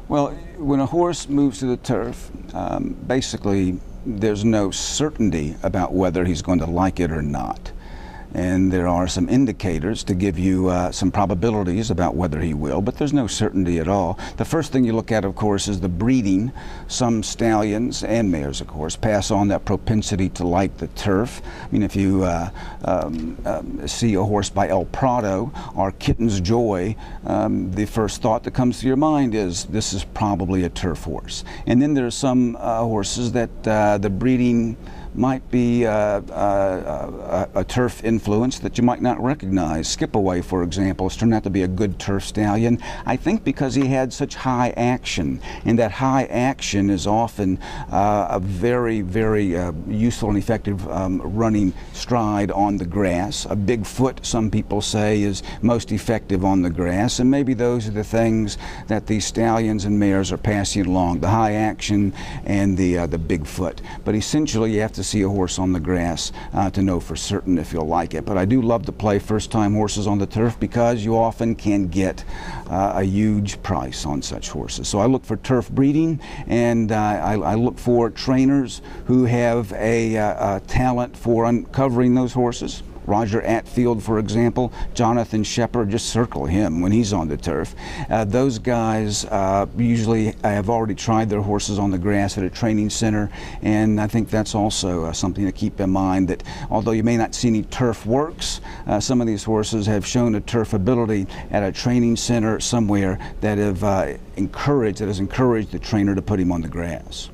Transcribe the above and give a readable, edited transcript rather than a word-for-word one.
Well, when a horse moves to the turf, basically there's no certainty about whether he's going to like it or not. And there are some indicators to give you some probabilities about whether he will, but there's no certainty at all. The first thing you look at, of course, is the breeding. Some stallions and mares, of course, pass on that propensity to like the turf. I mean, if you see a horse by El Prado or Kitten's Joy, the first thought that comes to your mind is this is probably a turf horse. And then there are some horses that the breeding might be a turf influence that you might not recognize. Skip Away, for example, has turned out to be a good turf stallion, I think because he had such high action, and that high action is often a very, very useful and effective running stride on the grass. A big foot, some people say, is most effective on the grass, and maybe those are the things that these stallions and mares are passing along, the high action and the big foot. But essentially you have to see a horse on the grass to know for certain if you'll like it. But I do love to play first-time horses on the turf because you often can get a huge price on such horses. So I look for turf breeding, and I look for trainers who have a talent for uncovering those horses. Roger Atfield, for example, Jonathan Shepard, just circle him when he's on the turf. Those guys usually have already tried their horses on the grass at a training center, and I think that's also something to keep in mind, that although you may not see any turf works, some of these horses have shown a turf ability at a training center somewhere that has encouraged the trainer to put him on the grass.